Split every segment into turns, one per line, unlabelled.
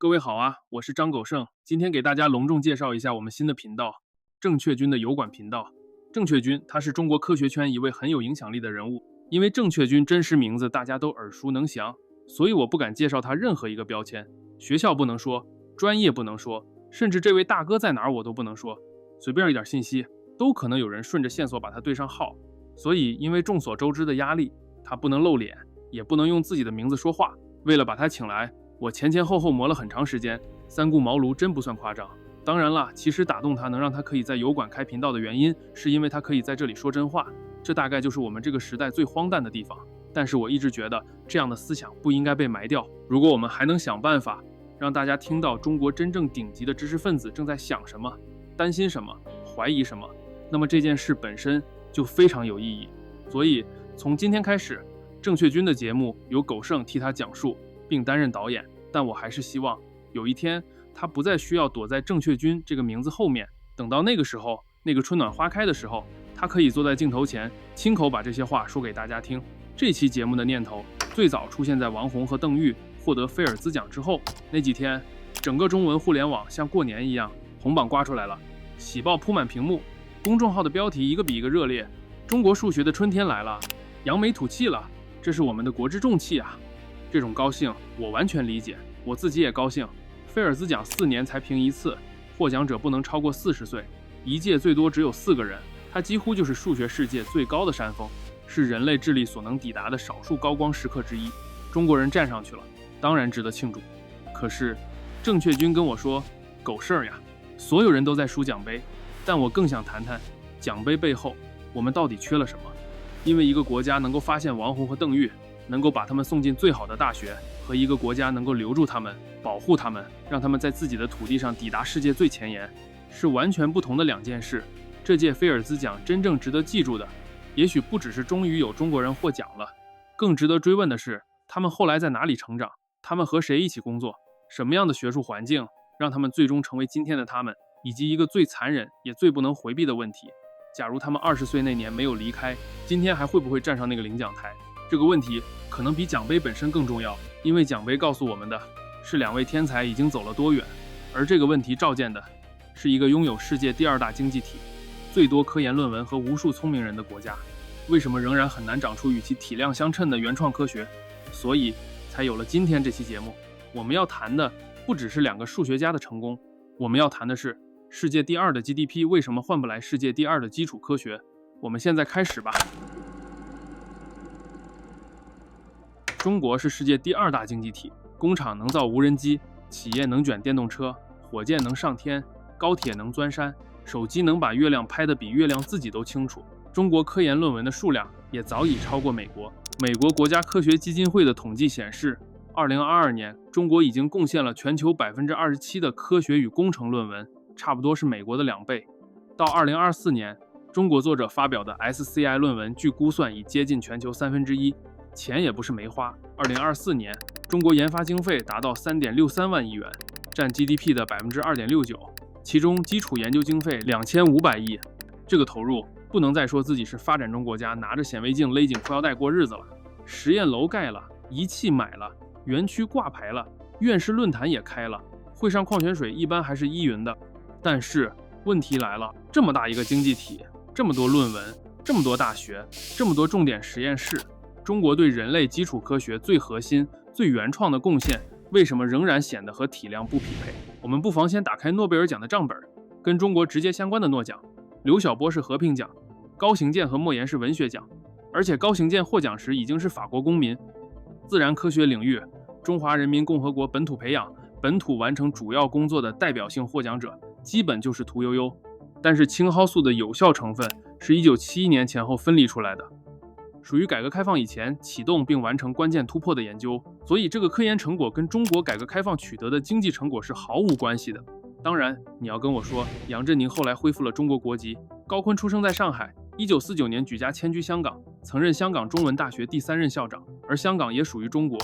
各位好啊，我是张狗剩，今天给大家隆重介绍一下我们新的频道——正确君的油管频道。正确君他是中国科学圈一位很有影响力的人物，因为正确君真实名字大家都耳熟能详，所以我不敢介绍他任何一个标签，学校不能说，专业不能说，甚至这位大哥在哪儿我都不能说，随便一点信息都可能有人顺着线索把他对上号。所以因为众所周知的压力，他不能露脸，也不能用自己的名字说话。为了把他请来，我前后磨了很长时间，三顾茅庐真不算夸张。当然了，其实打动他能让他可以在油管开频道的原因，是因为他可以在这里说真话，这大概就是我们这个时代最荒诞的地方。但是我一直觉得这样的思想不应该被埋掉。如果我们还能想办法让大家听到中国真正顶级的知识分子正在想什么、担心什么、怀疑什么，那么这件事本身就非常有意义。所以从今天开始，正确君的节目由狗剩替他讲述并担任导演，但我还是希望有一天他不再需要躲在正确君这个名字后面，等到那个时候，那个春暖花开的时候，他可以坐在镜头前亲口把这些话说给大家听。这期节目的念头最早出现在王洪和邓玉获得菲尔兹奖之后，那几天整个中文互联网像过年一样，红榜刮出来了，喜报铺满屏幕，公众号的标题一个比一个热烈，中国数学的春天来了，扬眉吐气了，这是我们的国之重器啊。这种高兴我完全理解，我自己也高兴。菲尔兹奖4年才评一次，获奖者不能超过40岁，一届最多只有4个人，它几乎就是数学世界最高的山峰，是人类智力所能抵达的少数高光时刻之一。中国人站上去了，当然值得庆祝。可是正确君跟我说，狗事儿呀，所有人都在输奖杯，但我更想谈谈奖杯背后我们到底缺了什么。因为一个国家能够发现王洪和邓玉，能够把他们送进最好的大学，和一个国家能够留住他们、保护他们，让他们在自己的土地上抵达世界最前沿，是完全不同的两件事。这届菲尔兹奖真正值得记住的，也许不只是终于有中国人获奖了，更值得追问的是，他们后来在哪里成长，他们和谁一起工作，什么样的学术环境让他们最终成为今天的他们，以及一个最残忍也最不能回避的问题：假如他们20岁那年没有离开，今天还会不会站上那个领奖台？这个问题可能比奖杯本身更重要，因为奖杯告诉我们的是2位天才已经走了多远，而这个问题照见的是一个拥有世界第2大经济体、最多科研论文和无数聪明人的国家，为什么仍然很难长出与其体量相称的原创科学？所以才有了今天这期节目。我们要谈的不只是2个数学家的成功，我们要谈的是世界第2的 GDP 为什么换不来世界第2的基础科学。我们现在开始吧。中国是世界第2大经济体，工厂能造无人机，企业能卷电动车，火箭能上天，高铁能钻山，手机能把月亮拍得比月亮自己都清楚。中国科研论文的数量也早已超过美国。美国国家科学基金会的统计显示，2022年中国已经贡献了全球27%的科学与工程论文，差不多是美国的2倍。到2024年，中国作者发表的 SCI 论文据估算已接近全球1/3，钱也不是没花。2024年，中国研发经费达到3.63万亿元，占 GDP 的2.69%，其中基础研究经费2500亿。这个投入不能再说自己是发展中国家拿着显微镜勒紧裤腰带过日子了。实验楼盖了，仪器买了，园区挂牌了，院士论坛也开了，会上矿泉水一般还是依云的。但是问题来了，这么大一个经济体，这么多论文，这么多大学，这么多重点实验室，中国对人类基础科学最核心、最原创的贡献，为什么仍然显得和体量不匹配？我们不妨先打开诺贝尔奖的账本，跟中国直接相关的诺奖，刘晓波是和平奖，高行健和莫言是文学奖，而且高行健获奖时已经是法国公民。自然科学领域，中华人民共和国本土培养、本土完成主要工作的代表性获奖者，基本就是屠呦呦。但是青蒿素的有效成分是1971年前后分离出来的，属于改革开放以前启动并完成关键突破的研究，所以这个科研成果跟中国改革开放取得的经济成果是毫无关系的。当然，你要跟我说杨振宁后来恢复了中国国籍，高锟出生在上海，1949年举家迁居香港，曾任香港中文大学第3任校长，而香港也属于中国，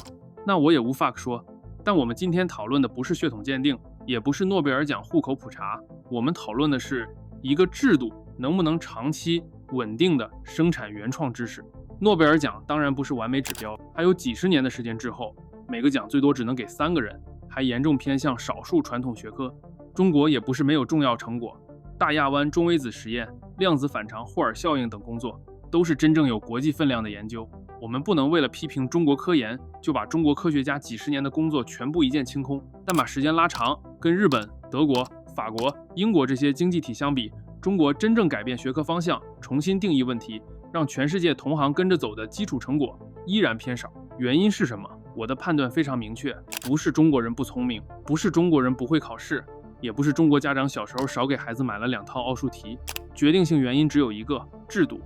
那我也无话可说。但我们今天讨论的不是血统鉴定，也不是诺贝尔奖户口普查，我们讨论的是一个制度能不能长期稳定的生产原创知识。诺贝尔奖当然不是完美指标，还有几十年的时间滞后，每个奖最多只能给3个人，还严重偏向少数传统学科。中国也不是没有重要成果，大亚湾中微子实验、量子反常霍尔效应等工作，都是真正有国际分量的研究。我们不能为了批评中国科研，就把中国科学家几十年的工作全部一剑清空。但把时间拉长，跟日本、德国、法国、英国这些经济体相比，中国真正改变学科方向，重新定义问题，让全世界同行跟着走的基础成果依然偏少。原因是什么？我的判断非常明确，不是中国人不聪明，不是中国人不会考试，也不是中国家长小时候少给孩子买了2套奥数题。决定性原因只有一个：制度。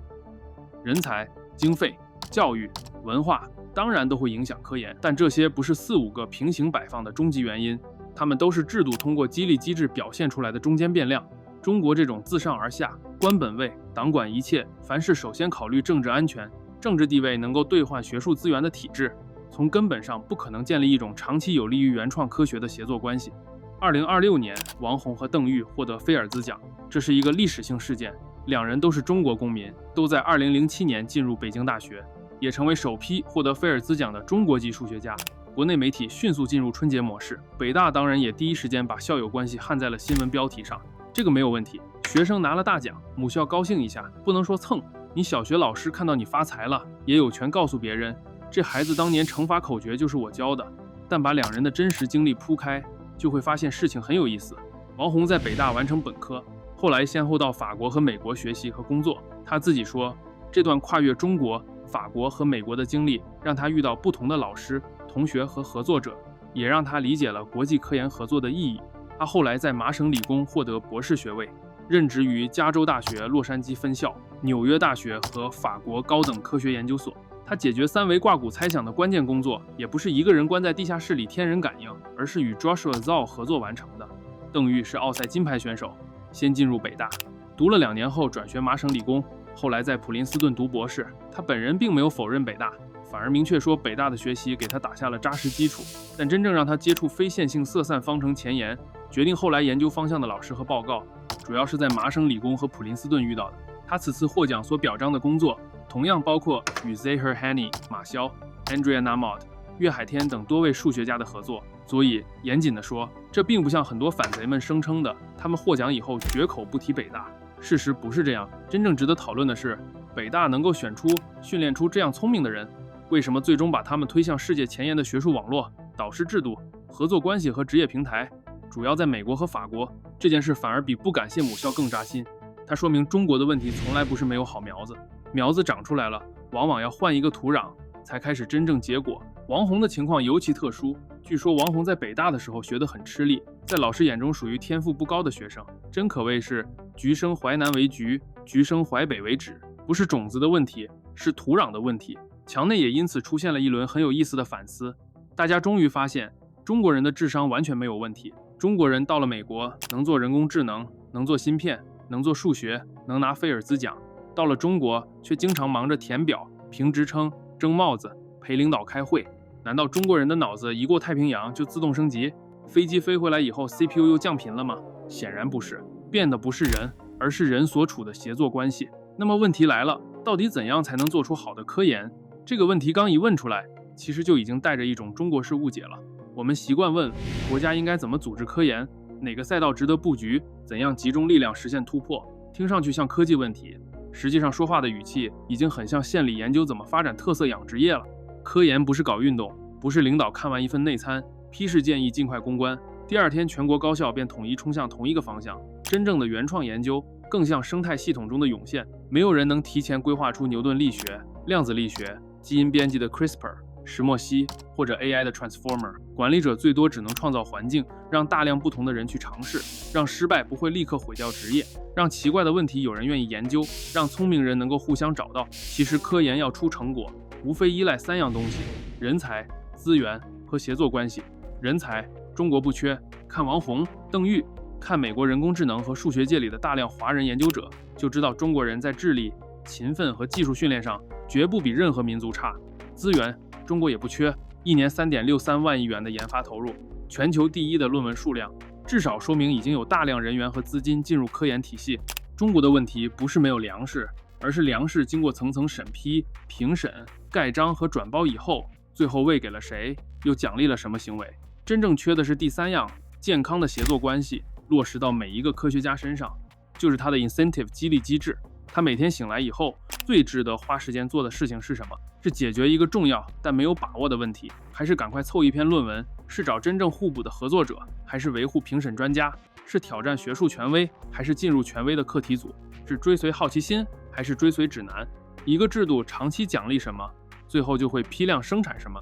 人才、经费、教育、文化当然都会影响科研，但这些不是4、5个平行摆放的终极原因，它们都是制度通过激励机制表现出来的中间变量。中国这种自上而下、官本位、党管一切，凡事首先考虑政治安全、政治地位能够兑换学术资源的体制，从根本上不可能建立一种长期有利于原创科学的协作关系。2026年，王洪和邓玉获得菲尔兹奖，这是一个历史性事件。两人都是中国公民，都在2007年进入北京大学，也成为首批获得菲尔兹奖的中国籍数学家。国内媒体迅速进入春节模式，北大当然也第一时间把校友关系焊在了新闻标题上。这个没有问题，学生拿了大奖，母校高兴一下，不能说蹭。你小学老师看到你发财了，也有权告诉别人，这孩子当年乘法口诀就是我教的。但把两人的真实经历铺开，就会发现事情很有意思。王洪在北大完成本科，后来先后到法国和美国学习和工作。他自己说，这段跨越中国、法国和美国的经历，让他遇到不同的老师、同学和合作者，也让他理解了国际科研合作的意义。他后来在麻省理工获得博士学位，任职于加州大学洛杉矶分校、纽约大学和法国高等科学研究所。他解决三维挂骨猜想的关键工作，也不是一个人关在地下室里天人感应，而是与 Joshua Zhao 合作完成的。邓玉是奥赛金牌选手，先进入北大，读了2年后转学麻省理工，后来在普林斯顿读博士。他本人并没有否认北大，反而明确说北大的学习给他打下了扎实基础。但真正让他接触非线性色散方程前沿，决定后来研究方向的老师和报告，主要是在麻省理工和普林斯顿遇到的。他此次获奖所表彰的工作，同样包括与 Zahir Hani、马肖、Andrea Nahmod、岳海天等多位数学家的合作。所以严谨地说，这并不像很多反贼们声称的，他们获奖以后绝口不提北大。事实不是这样。真正值得讨论的是，北大能够训练出这样聪明的人，为什么最终把他们推向世界前沿的学术网络、导师制度、合作关系和职业平台，主要在美国和法国？这件事反而比不感谢母校更扎心。它说明中国的问题从来不是没有好苗子，苗子长出来了，往往要换一个土壤才开始真正结果。王洪的情况尤其特殊，据说王洪在北大的时候学得很吃力，在老师眼中属于天赋不高的学生，真可谓是橘生淮南为橘，橘生淮北为枳。不是种子的问题，是土壤的问题。墙内也因此出现了一轮很有意思的反思，大家终于发现中国人的智商完全没有问题。中国人到了美国能做人工智能，能做芯片，能做数学，能拿菲尔兹奖，到了中国却经常忙着填表、评职称、争帽子、陪领导开会。难道中国人的脑子一过太平洋就自动升级？飞机飞回来以后 CPU 又降频了吗？显然不是，变的不是人，而是人所处的协作关系。那么问题来了，到底怎样才能做出好的科研？这个问题刚一问出来，其实就已经带着一种中国式误解了。我们习惯问国家应该怎么组织科研，哪个赛道值得布局，怎样集中力量实现突破，听上去像科技问题，实际上说话的语气已经很像县里研究怎么发展特色养殖业了。科研不是搞运动，不是领导看完一份内参，批示建议尽快攻关，第二天全国高校便统一冲向同一个方向。真正的原创研究更像生态系统中的涌现，没有人能提前规划出牛顿力学、量子力学、基因编辑的 CRISPR、石墨烯或者 AI 的 Transformer。 管理者最多只能创造环境，让大量不同的人去尝试，让失败不会立刻毁掉职业，让奇怪的问题有人愿意研究，让聪明人能够互相找到。其实科研要出成果，无非依赖3样东西：人才、资源和协作关系。人才，中国不缺，看王洪、邓玉，看美国人工智能和数学界里的大量华人研究者，就知道中国人在智力、勤奋和技术训练上绝不比任何民族差。资源，中国也不缺，一年3.63万亿元的研发投入，全球第1的论文数量，至少说明已经有大量人员和资金进入科研体系。中国的问题不是没有粮食，而是粮食经过层层审批、评审、盖章和转包以后，最后喂给了谁，又奖励了什么行为。真正缺的是第三样，健康的协作关系落实到每一个科学家身上，就是他的 incentive 激励机制。他每天醒来以后，最值得花时间做的事情是什么？是解决一个重要但没有把握的问题，还是赶快凑一篇论文？是找真正互补的合作者，还是维护评审专家？是挑战学术权威，还是进入权威的课题组？是追随好奇心，还是追随指南？一个制度长期奖励什么，最后就会批量生产什么。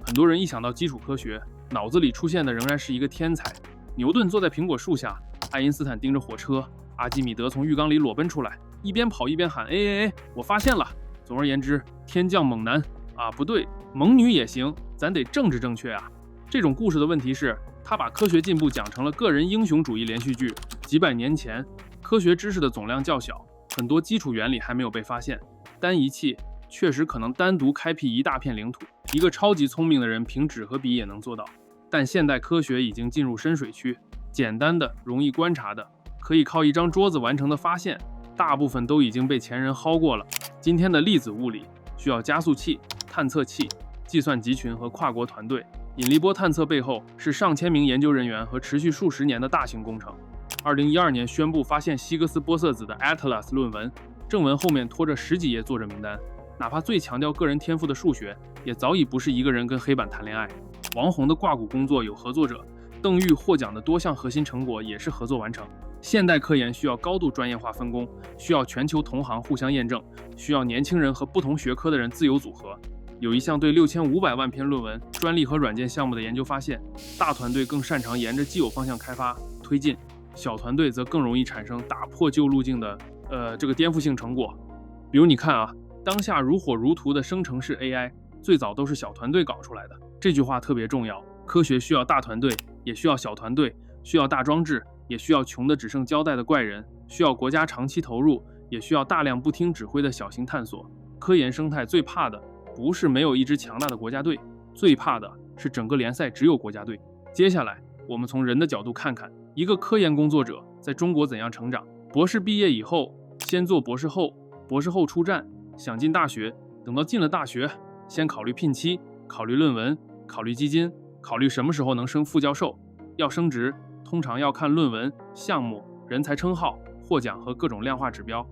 很多人一想到基础科学，脑子里出现的仍然是一个天才。牛顿坐在苹果树下，爱因斯坦盯着火车，阿基米德从浴缸里裸奔出来，一边跑一边喊哎，我发现了。总而言之，天降猛男啊，不对，猛女也行，咱得政治正确啊。这种故事的问题是，他把科学进步讲成了个人英雄主义连续剧。几百年前，科学知识的总量较小，很多基础原理还没有被发现。单仪器确实可能单独开辟一大片领土，一个超级聪明的人凭纸和笔也能做到。但现代科学已经进入深水区，简单的、容易观察的，可以靠一张桌子完成的发现，大部分都已经被前人薅过了。今天的粒子物理需要加速器、探测器、计算集群和跨国团队。引力波探测背后是上千名研究人员和持续数十年的大型工程。2012年宣布发现希格斯玻色子的 Atlas 论文，正文后面拖着10几页作者名单。哪怕最强调个人天赋的数学，也早已不是一个人跟黑板谈恋爱。王宏的挂骨工作有合作者，邓玉获奖的多项核心成果也是合作完成。现代科研需要高度专业化分工，需要全球同行互相验证，需要年轻人和不同学科的人自由组合。有一项对6500万篇论文、专利和软件项目的研究发现，大团队更擅长沿着既有方向开发推进，小团队则更容易产生打破旧路径的颠覆性成果。比如你看啊，当下如火如荼的生成式 AI， 最早都是小团队搞出来的。这句话特别重要，科学需要大团队，也需要小团队，需要大装置，也需要穷的只剩胶带的怪人，需要国家长期投入，也需要大量不听指挥的小型探索。科研生态最怕的不是没有一支强大的国家队，最怕的是整个联赛只有国家队。接下来，我们从人的角度看看一个科研工作者在中国怎样成长。博士毕业以后，先做博士后，博士后出站，想进大学，等到进了大学，先考虑聘期，考虑论文，考虑基金，考虑什么时候能升副教授。要升职，通常要看论文、项目、人才称号、获奖和各种量化指标。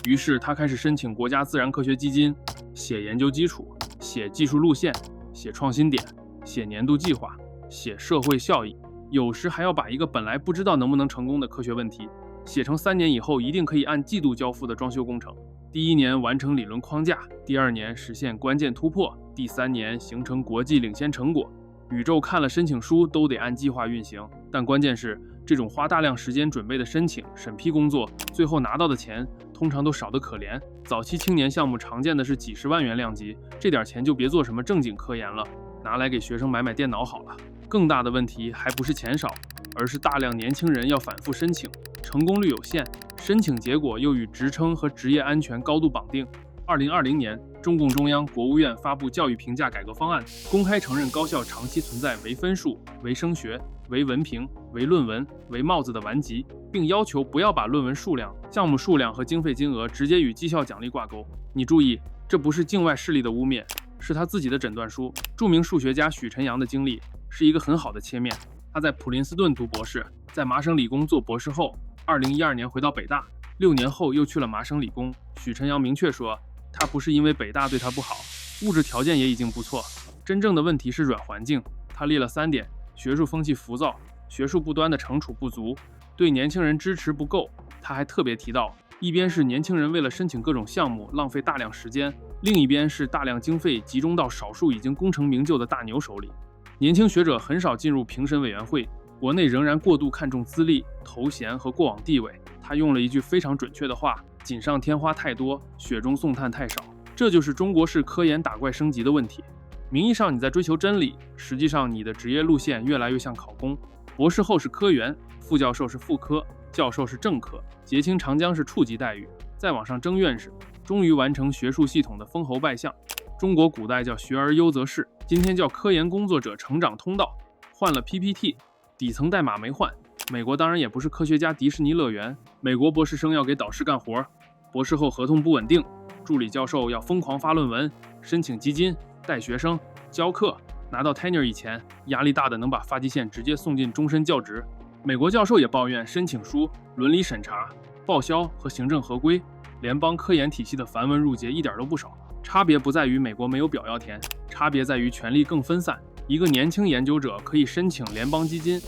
于是他开始申请国家自然科学基金，写研究基础，写技术路线，写创新点，写年度计划，写社会效益，有时还要把一个本来不知道能不能成功的科学问题写成3年以后一定可以按季度交付的装修工程。第1年完成理论框架，第2年实现关键突破，第3年形成国际领先成果。宇宙看了申请书都得按计划运行，但关键是这种花大量时间准备的申请审批工作，最后拿到的钱通常都少得可怜。早期青年项目常见的是几十万元量级，这点钱就别做什么正经科研了，拿来给学生买电脑好了。更大的问题还不是钱少，而是大量年轻人要反复申请，成功率有限，申请结果又与职称和职业安全高度绑定。2020年，中共中央、国务院发布教育评价改革方案，公开承认高校长期存在唯分数、唯升学、唯文凭、唯论文、唯帽子的顽疾，并要求不要把论文数量、项目数量和经费金额直接与绩效奖励挂钩。你注意，这不是境外势力的污蔑，是他自己的诊断书。著名数学家许晨阳的经历是一个很好的切面。他在普林斯顿读博士，在麻省理工做博士后，2012年回到北大，6年后又去了麻省理工。许晨阳明确说，他不是因为北大对他不好，物质条件也已经不错，真正的问题是软环境。他列了3点：学术风气浮躁，学术不端的惩处不足，对年轻人支持不够。他还特别提到，一边是年轻人为了申请各种项目浪费大量时间，另一边是大量经费集中到少数已经功成名就的大牛手里。年轻学者很少进入评审委员会，国内仍然过度看重资历、头衔和过往地位。他用了一句非常准确的话：锦上添花太多，雪中送炭太少。这就是中国式科研打怪升级的问题。名义上你在追求真理，实际上你的职业路线越来越像考公。博士后是科员，副教授是副科，教授是正科，结清长江是处级待遇，再往上争院士，终于完成学术系统的封侯拜相。中国古代叫学而优则仕，今天叫科研工作者成长通道。换了 PPT， 底层代码没换。美国当然也不是科学家迪士尼乐园，美国博士生要给导师干活，博士后合同不稳定，助理教授要疯狂发论文，申请基金，带学生，教课，拿到 tenure 以前，压力大的能把发际线直接送进终身教职。美国教授也抱怨申请书、伦理审查、报销和行政合规，联邦科研体系的繁文缛节一点都不少。差别不在于美国没有表要填，差别在于权力更分散。一个年轻研究者可以申请联邦基金，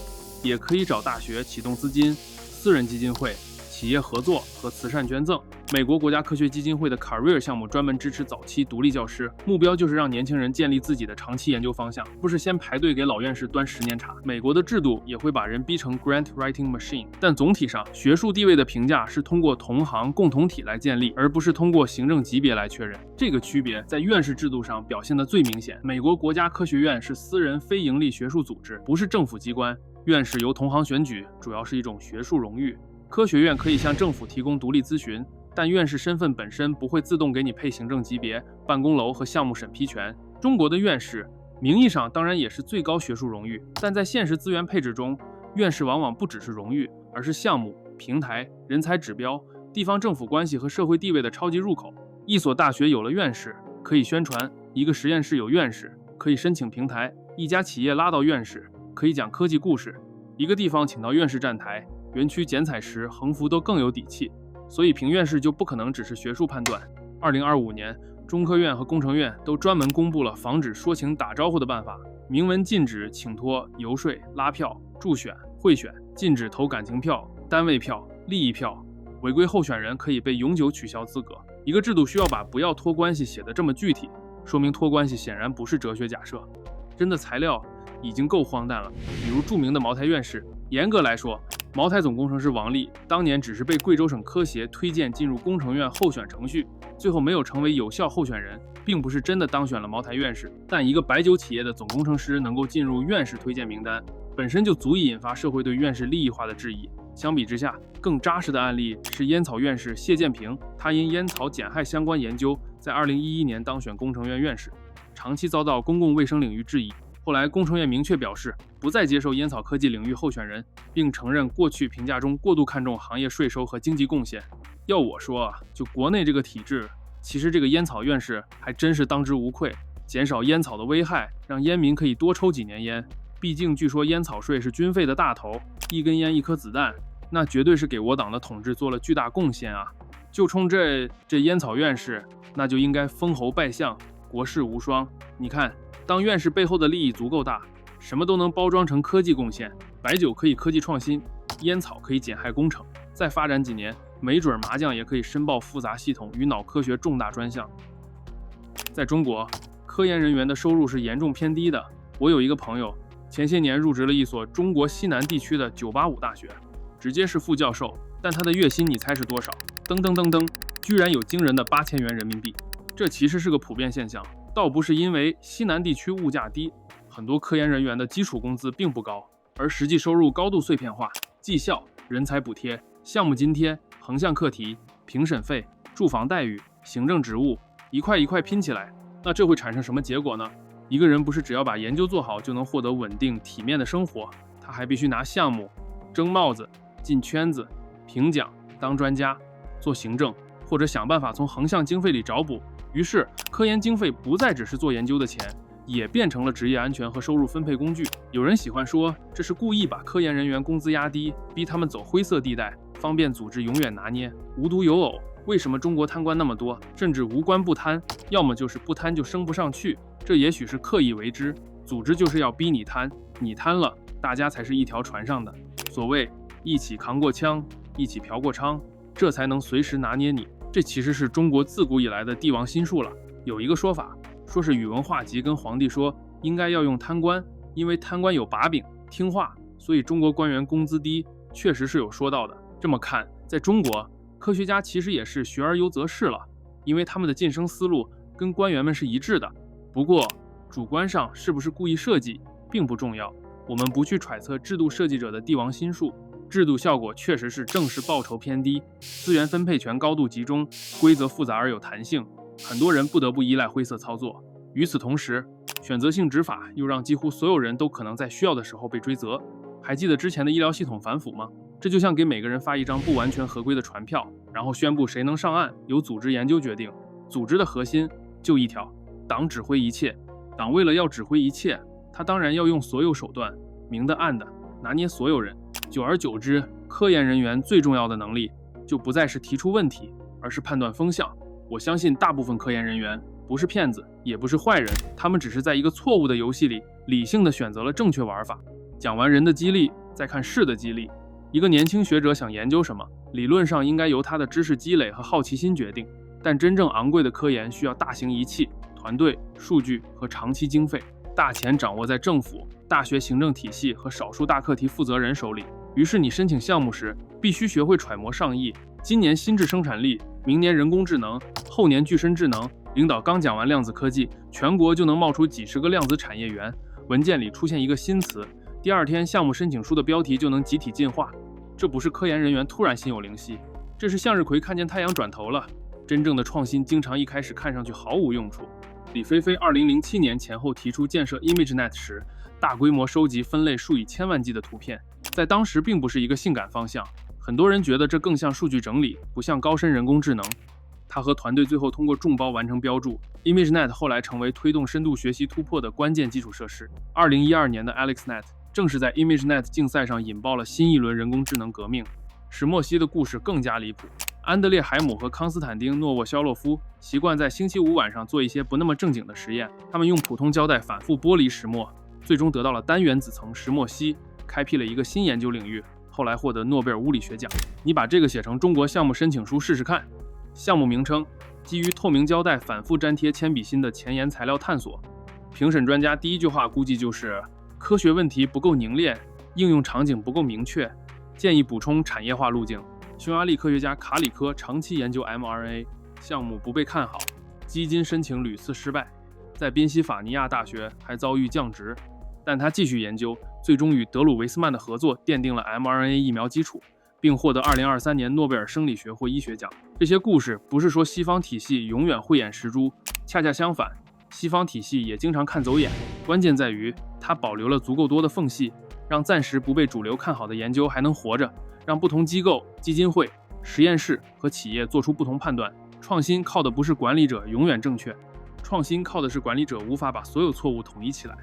也可以找大学启动资金、私人基金会、企业合作和慈善捐赠。美国国家科学基金会的 Career 项目专门支持早期独立教师，目标就是让年轻人建立自己的长期研究方向，不是先排队给老院士端10年茶。美国的制度也会把人逼成 grant writing machine， 但总体上，学术地位的评价是通过同行共同体来建立，而不是通过行政级别来确认。这个区别在院士制度上表现得最明显。美国国家科学院是私人非营利学术组织，不是政府机关，院士由同行选举，主要是一种学术荣誉。科学院可以向政府提供独立咨询，但院士身份本身不会自动给你配行政级别、办公楼和项目审批权。中国的院士名义上当然也是最高学术荣誉，但在现实资源配置中，院士往往不只是荣誉，而是项目、平台、人才指标、地方政府关系和社会地位的超级入口。一所大学有了院士，可以宣传；一个实验室有院士，可以申请平台；一家企业拉到院士，可以讲科技故事；一个地方请到院士站台，园区剪彩时横幅都更有底气。所以评院士就不可能只是学术判断。2025年，中科院和工程院都专门公布了防止说情打招呼的办法，明文禁止请托、游说、拉票、助选、贿选，禁止投感情票、单位票、利益票，违规候选人可以被永久取消资格。一个制度需要把不要托关系写得这么具体，说明托关系显然不是哲学假设。真的材料已经够荒诞了，比如著名的茅台院士。严格来说，茅台总工程师王力当年只是被贵州省科协推荐进入工程院候选程序，最后没有成为有效候选人，并不是真的当选了茅台院士。但一个白酒企业的总工程师能够进入院士推荐名单，本身就足以引发社会对院士利益化的质疑。相比之下，更扎实的案例是烟草院士谢建平，他因烟草减害相关研究，在2011年当选工程院院士，长期遭到公共卫生领域质疑。后来，工程院明确表示不再接受烟草科技领域候选人，并承认过去评价中过度看重行业税收和经济贡献。要我说啊，就国内这个体制，其实这个烟草院士还真是当之无愧，减少烟草的危害，让烟民可以多抽几年烟。毕竟据说烟草税是军费的大头，一根烟一颗子弹，那绝对是给我党的统治做了巨大贡献啊！就冲这烟草院士，那就应该封侯拜相，国士无双。你看，当院士背后的利益足够大，什么都能包装成科技贡献，白酒可以科技创新，烟草可以减害工程，再发展几年，没准麻将也可以申报复杂系统与脑科学重大专项。在中国，科研人员的收入是严重偏低的。我有一个朋友，前些年入职了一所中国西南地区的985大学，直接是副教授，但他的月薪你猜是多少？噔噔噔噔，居然有惊人的8000元人民币。这其实是个普遍现象，倒不是因为西南地区物价低，很多科研人员的基础工资并不高，而实际收入高度碎片化，绩效、人才补贴、项目津贴、横向课题、评审费、住房待遇、行政职务，一块一块拼起来，那这会产生什么结果呢？一个人不是只要把研究做好就能获得稳定体面的生活，他还必须拿项目、争帽子、进圈子、评奖、当专家、做行政，或者想办法从横向经费里找补。于是，科研经费不再只是做研究的钱，也变成了职业安全和收入分配工具。有人喜欢说，这是故意把科研人员工资压低，逼他们走灰色地带，方便组织永远拿捏。无独有偶，为什么中国贪官那么多，甚至无官不贪？要么就是不贪就升不上去，这也许是刻意为之。组织就是要逼你贪，你贪了，大家才是一条船上的。所谓一起扛过枪，一起嫖过娼，这才能随时拿捏你。这其实是中国自古以来的帝王心术了。有一个说法，说是宇文化及跟皇帝说，应该要用贪官，因为贪官有把柄，听话，所以中国官员工资低，确实是有说到的。这么看，在中国，科学家其实也是学而优则仕了，因为他们的晋升思路跟官员们是一致的。不过，主观上是不是故意设计，并不重要。我们不去揣测制度设计者的帝王心术，制度效果确实是正式报酬偏低，资源分配权高度集中，规则复杂而有弹性，很多人不得不依赖灰色操作。与此同时，选择性执法又让几乎所有人都可能在需要的时候被追责。还记得之前的医疗系统反腐吗？这就像给每个人发一张不完全合规的传票，然后宣布谁能上岸，由组织研究决定。组织的核心就一条，党指挥一切。党为了要指挥一切，他当然要用所有手段，明的暗的，拿捏所有人。久而久之，科研人员最重要的能力就不再是提出问题，而是判断风向。我相信大部分科研人员不是骗子，也不是坏人，他们只是在一个错误的游戏里理性的选择了正确玩法。讲完人的激励，再看事的激励。一个年轻学者想研究什么，理论上应该由他的知识积累和好奇心决定，但真正昂贵的科研需要大型仪器、团队、数据和长期经费。大钱掌握在政府、大学行政体系和少数大课题负责人手里。于是你申请项目时，必须学会揣摩上意。今年心智生产力，明年人工智能，后年具身智能。领导刚讲完量子科技，全国就能冒出几十个量子产业园。文件里出现一个新词，第二天项目申请书的标题就能集体进化。这不是科研人员突然心有灵犀，这是向日葵看见太阳转头了。真正的创新经常一开始看上去毫无用处。李飞飞2007年前后提出建设 ImageNet 时，大规模收集分类数以千万计的图片，在当时并不是一个性感方向。很多人觉得这更像数据整理，不像高深人工智能。他和团队最后通过众包完成标注 ，ImageNet 后来成为推动深度学习突破的关键基础设施。2012年的 AlexNet 正是在 ImageNet 竞赛上引爆了新一轮人工智能革命。史莫西的故事更加离谱。安德烈·海姆和康斯坦丁·诺沃肖洛夫习惯在星期五晚上做一些不那么正经的实验。他们用普通胶带反复剥离石墨，最终得到了单原子层石墨烯，开辟了一个新研究领域，后来获得诺贝尔物理学奖。你把这个写成中国项目申请书试试看。项目名称：基于透明胶带反复粘贴铅笔芯的前沿材料探索。评审专家第一句话估计就是：科学问题不够凝练，应用场景不够明确，建议补充产业化路径。匈牙利科学家卡里科长期研究 mRNA 项目不被看好，基金申请屡次失败，在宾夕法尼亚大学还遭遇降职，但他继续研究，最终与德鲁维斯曼的合作奠定了 mRNA 疫苗基础，并获得2023年诺贝尔生理学或医学奖。这些故事不是说西方体系永远慧眼识珠，恰恰相反，西方体系也经常看走眼，关键在于它保留了足够多的缝隙，让暂时不被主流看好的研究还能活着，让不同机构、基金会、实验室和企业做出不同判断。创新靠的不是管理者永远正确，创新靠的是管理者无法把所有错误统一起来。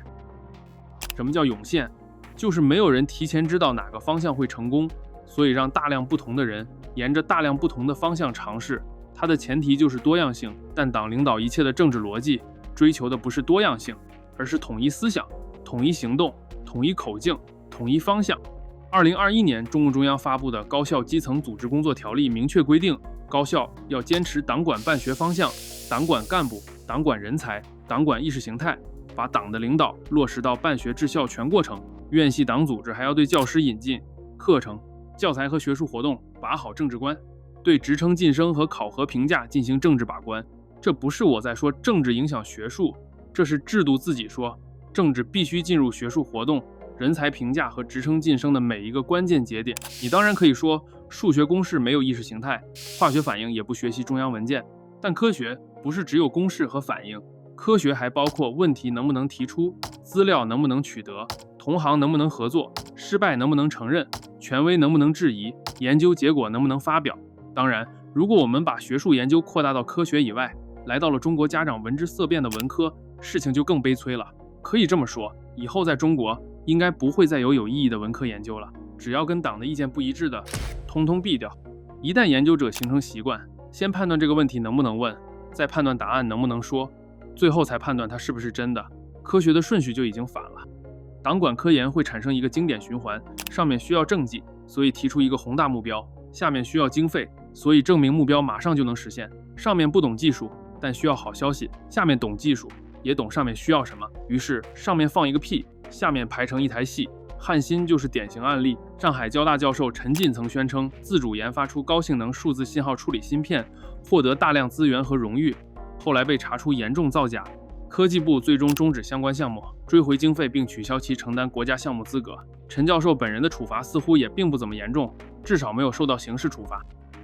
什么叫涌现？就是没有人提前知道哪个方向会成功，所以让大量不同的人沿着大量不同的方向尝试。它的前提就是多样性，但党领导一切的政治逻辑追求的不是多样性，而是统一思想、统一行动、统一口径、统一方向。2021年，中共中央发布的《高校基层组织工作条例》明确规定，高校要坚持党管办学方向，党管干部，党管人才，党管意识形态，把党的领导落实到办学治校全过程。院系党组织还要对教师引进课程、教材和学术活动把好政治关，对职称晋升和考核评价进行政治把关。这不是我在说政治影响学术，这是制度自己说，政治必须进入学术活动、人才评价和职称晋升的每一个关键节点。你当然可以说数学公式没有意识形态，化学反应也不学习中央文件，但科学不是只有公式和反应，科学还包括问题能不能提出，资料能不能取得，同行能不能合作，失败能不能承认，权威能不能质疑，研究结果能不能发表。当然，如果我们把学术研究扩大到科学以外，来到了中国家长闻之色变的文科，事情就更悲催了。可以这么说，以后在中国应该不会再有意义的文科研究了，只要跟党的意见不一致的，通通毙掉。一旦研究者形成习惯，先判断这个问题能不能问，再判断答案能不能说，最后才判断它是不是真的，科学的顺序就已经反了。党管科研会产生一个经典循环，上面需要政绩，所以提出一个宏大目标，下面需要经费，所以证明目标马上就能实现。上面不懂技术，但需要好消息，下面懂技术，也懂上面需要什么，于是上面放一个屁，下面排成一台戏。汉芯就是典型案例。上海交大教授陈进曾宣称，自主研发出高性能数字信号处理芯片，获得大量资源和荣誉，后来被查出严重造假。科技部最终终止相关项目，追回经费并取消其承担国家项目资格。陈教授本人的处罚似乎也并不怎么严重，至少没有受到刑事处罚。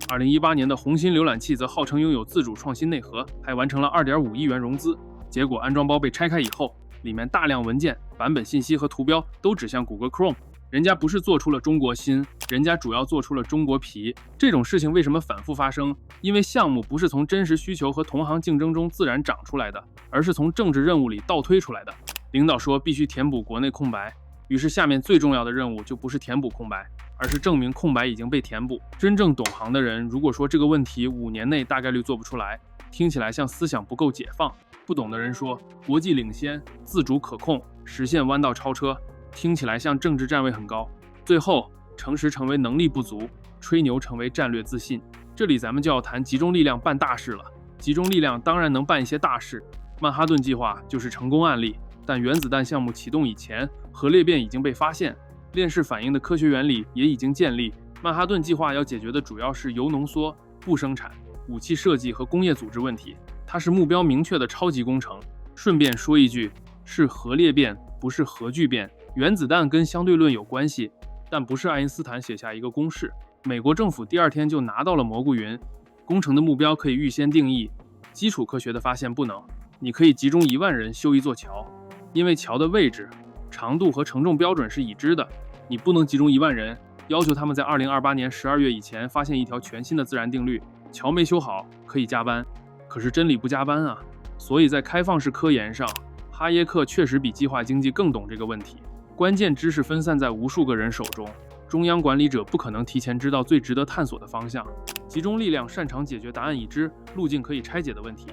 2018年的红芯浏览器则号称拥有自主创新内核，还完成了2.5亿元融资。结果安装包被拆开以后，里面大量文件、版本信息和图标都指向谷歌 Chrome。人家不是做出了中国芯，人家主要做出了中国皮。这种事情为什么反复发生？因为项目不是从真实需求和同行竞争中自然长出来的，而是从政治任务里倒推出来的。领导说必须填补国内空白，于是下面最重要的任务就不是填补空白，而是证明空白已经被填补。真正懂行的人，如果说这个问题5年内大概率做不出来，听起来像思想不够解放；不懂的人说国际领先、自主可控、实现弯道超车，听起来像政治站位很高。最后，诚实成为能力不足，吹牛成为战略自信。这里咱们就要谈集中力量办大事了。集中力量当然能办一些大事，曼哈顿计划就是成功案例。但原子弹项目启动以前，核裂变已经被发现，链式反应的科学原理也已经建立。曼哈顿计划要解决的主要是铀浓缩、不生产、武器设计和工业组织问题，它是目标明确的超级工程。顺便说一句，是核裂变，不是核聚变。原子弹跟相对论有关系，但不是爱因斯坦写下一个公式。美国政府第2天就拿到了蘑菇云，工程的目标可以预先定义，基础科学的发现不能。你可以集中1万人修一座桥，因为桥的位置、长度和承重标准是已知的，你不能集中1万人，要求他们在2028年12月以前发现一条全新的自然定律。桥没修好可以加班，可是真理不加班啊。所以在开放式科研上，哈耶克确实比计划经济更懂这个问题。关键知识分散在无数个人手中，中央管理者不可能提前知道最值得探索的方向。集中力量擅长解决答案已知、路径可以拆解的问题。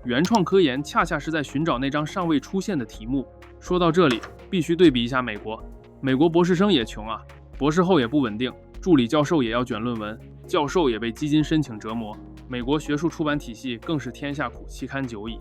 原创科研恰恰是在寻找那张尚未出现的题目。说到这里，必须对比一下美国。美国博士生也穷啊，博士后也不稳定，助理教授也要卷论文，教授也被基金申请折磨。美国学术出版体系更是天下苦，期刊久矣。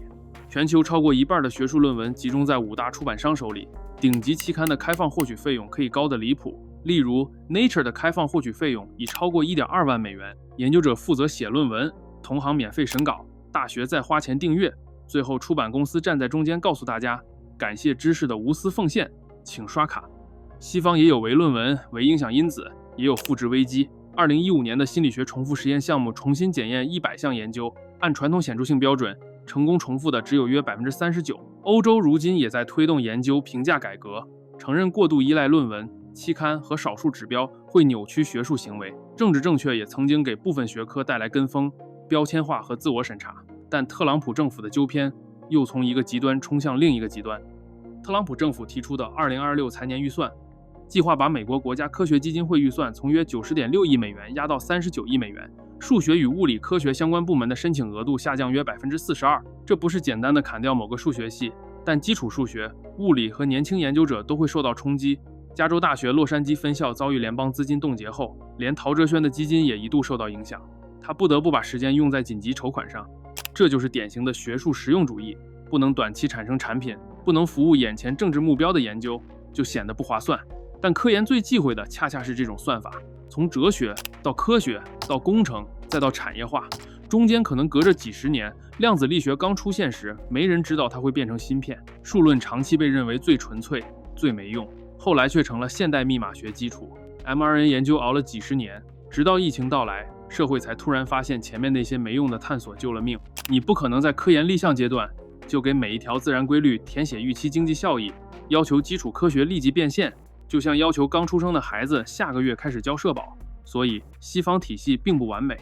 全球超过1半的学术论文集中在5大出版商手里，顶级期刊的开放获取费用可以高得离谱。例如 Nature 的开放获取费用已超过1.2万美元，研究者负责写论文，同行免费审稿，大学再花钱订阅，最后出版公司站在中间告诉大家，感谢知识的无私奉献，请刷卡。西方也有伪论文、伪影响因子，也有复制危机。2015年的心理学重复实验项目重新检验100项研究，按传统显著性标准，成功重复的只有约 39%。欧洲如今也在推动研究评价改革，承认过度依赖论文、期刊和少数指标会扭曲学术行为。政治正确也曾经给部分学科带来跟风、标签化和自我审查，但特朗普政府的纠偏又从一个极端冲向另一个极端。特朗普政府提出的2026财年预算计划把美国国家科学基金会预算从约90.6亿美元压到39亿美元，数学与物理科学相关部门的申请额度下降约 42%。 这不是简单的砍掉某个数学系，但基础数学、物理和年轻研究者都会受到冲击。加州大学洛杉矶分校遭遇联邦资金冻结后，连陶哲轩的基金也一度受到影响，他不得不把时间用在紧急筹款上。这就是典型的学术实用主义，不能短期产生产品，不能服务眼前政治目标的研究，就显得不划算。但科研最忌讳的恰恰是这种算法，从哲学到科学到工程再到产业化，中间可能隔着几十年。量子力学刚出现时，没人知道它会变成芯片。数论长期被认为最纯粹、最没用，后来却成了现代密码学基础。mRNA 研究熬了几十年，直到疫情到来，社会才突然发现前面那些没用的探索救了命。你不可能在科研立项阶段就给每一条自然规律填写预期经济效益，要求基础科学立即变现，就像要求刚出生的孩子下个月开始交社保。所以西方体系并不完美，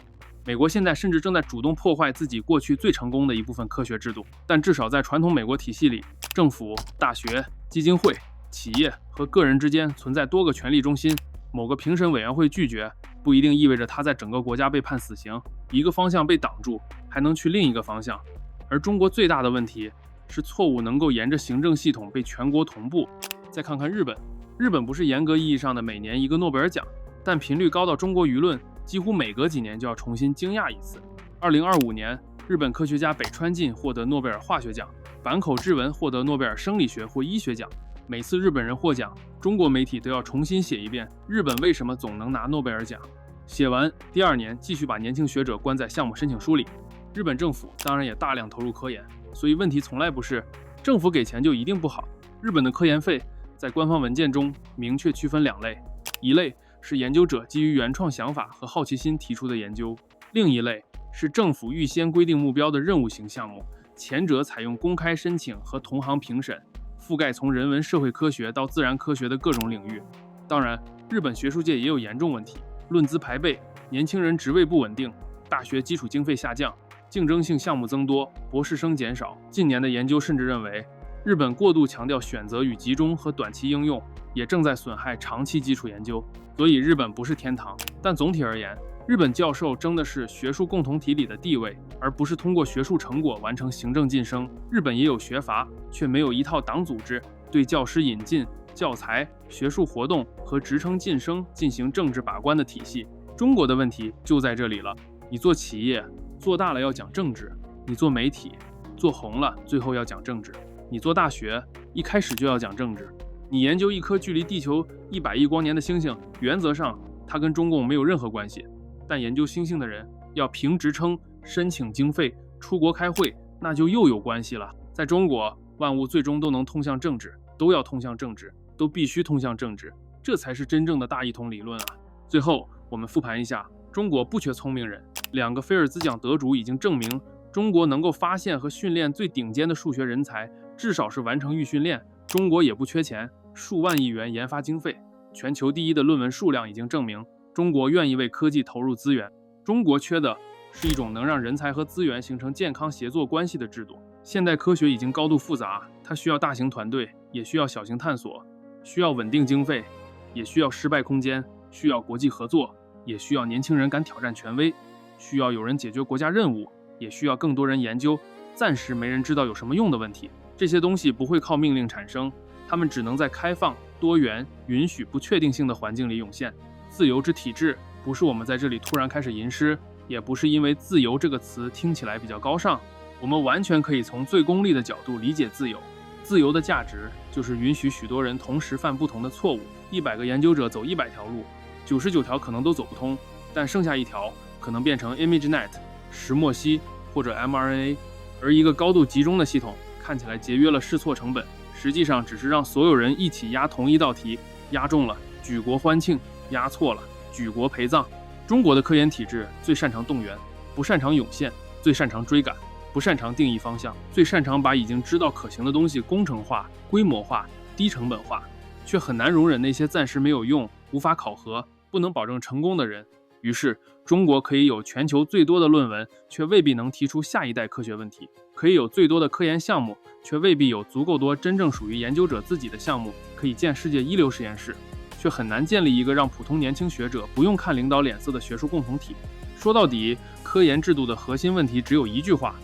美国现在甚至正在主动破坏自己过去最成功的一部分科学制度。但至少在传统美国体系里，政府、大学、基金会、企业和个人之间存在多个权力中心，某个评审委员会拒绝，不一定意味着他在整个国家被判死刑。一个方向被挡住，还能去另一个方向。而中国最大的问题是错误能够沿着行政系统被全国同步。再看看日本，日本不是严格意义上的每年一个诺贝尔奖，但频率高到中国舆论几乎每隔几年就要重新惊讶一次。2025年，日本科学家北川进获得诺贝尔化学奖，坂口智文获得诺贝尔生理学或医学奖。每次日本人获奖，中国媒体都要重新写一遍日本为什么总能拿诺贝尔奖。写完第2年继续把年轻学者关在项目申请书里。日本政府当然也大量投入科研，所以问题从来不是政府给钱就一定不好。日本的科研费在官方文件中明确区分2类，一类是研究者基于原创想法和好奇心提出的研究，另一类是政府预先规定目标的任务型项目，前者采用公开申请和同行评审，覆盖从人文社会科学到自然科学的各种领域。当然，日本学术界也有严重问题，论资排辈，年轻人职位不稳定，大学基础经费下降，竞争性项目增多，博士生减少。近年的研究甚至认为，日本过度强调选择与集中和短期应用，也正在损害长期基础研究。所以日本不是天堂，但总体而言，日本教授争的是学术共同体里的地位，而不是通过学术成果完成行政晋升。日本也有学阀，却没有一套党组织对教师引进、教材、学术活动和职称晋升进行政治把关的体系。中国的问题就在这里了。你做企业做大了要讲政治，你做媒体做红了最后要讲政治，你做大学一开始就要讲政治。你研究一颗距离地球100亿光年的星星，原则上它跟中共没有任何关系，但研究星星的人要评职称、申请经费、出国开会，那就又有关系了。在中国，万物最终都能通向政治，都要通向政治，都必须通向政治，这才是真正的大一统理论啊！最后，我们复盘一下，中国不缺聪明人，2个菲尔兹奖得主已经证明，中国能够发现和训练最顶尖的数学人才，至少是完成预训练。中国也不缺钱，数万亿元研发经费，全球第1的论文数量已经证明，中国愿意为科技投入资源。中国缺的是一种能让人才和资源形成健康协作关系的制度。现代科学已经高度复杂，它需要大型团队，也需要小型探索，需要稳定经费，也需要失败空间，需要国际合作，也需要年轻人敢挑战权威，需要有人解决国家任务，也需要更多人研究暂时没人知道有什么用的问题。这些东西不会靠命令产生，它们只能在开放、多元、允许不确定性的环境里涌现。自由之体制不是我们在这里突然开始吟诗，也不是因为自由这个词听起来比较高尚，我们完全可以从最功利的角度理解自由。自由的价值就是允许许多人同时犯不同的错误。100个研究者走100条路，99条可能都走不通，但剩下1条可能变成 ImageNet、石墨烯或者 mRNA。而一个高度集中的系统看起来节约了试错成本，实际上只是让所有人一起押同一道题，押中了举国欢庆，押错了举国陪葬。中国的科研体制最擅长动员，不擅长涌现，最擅长追赶，不擅长定义方向，最擅长把已经知道可行的东西工程化、规模化、低成本化，却很难容忍那些暂时没有用、无法考核、不能保证成功的人。于是，中国可以有全球最多的论文，却未必能提出下一代科学问题；可以有最多的科研项目，却未必有足够多真正属于研究者自己的项目可以建世界一流实验室，却很难建立一个让普通年轻学者不用看领导脸色的学术共同体。说到底，科研制度的核心问题只有一句话：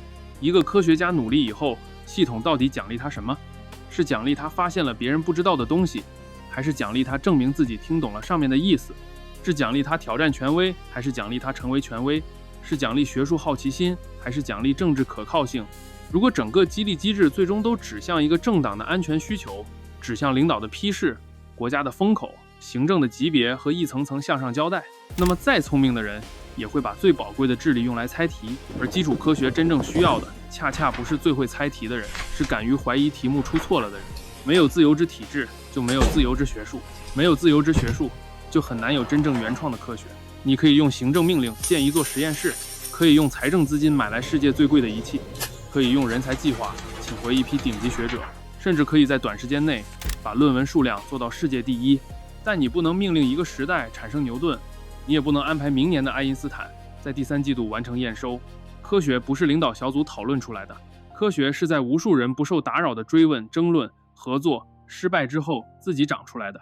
一个科学家努力以后，系统到底奖励他什么？是奖励他发现了别人不知道的东西，还是奖励他证明自己听懂了上面的意思？是奖励他挑战权威，还是奖励他成为权威？是奖励学术好奇心，还是奖励政治可靠性？如果整个激励机制最终都指向一个政党的安全需求，指向领导的批示、国家的风口、行政的级别和一层层向上交代，那么再聪明的人也会把最宝贵的智力用来猜题。而基础科学真正需要的，恰恰不是最会猜题的人，是敢于怀疑题目出错了的人。没有自由之体制，就没有自由之学术；没有自由之学术，就很难有真正原创的科学。你可以用行政命令建一座实验室，可以用财政资金买来世界最贵的仪器，可以用人才计划请回一批顶级学者，甚至可以在短时间内把论文数量做到世界第一。但你不能命令一个时代产生牛顿，你也不能安排明年的爱因斯坦在第3季度完成验收。科学不是领导小组讨论出来的，科学是在无数人不受打扰的追问、争论、合作、失败之后自己长出来的。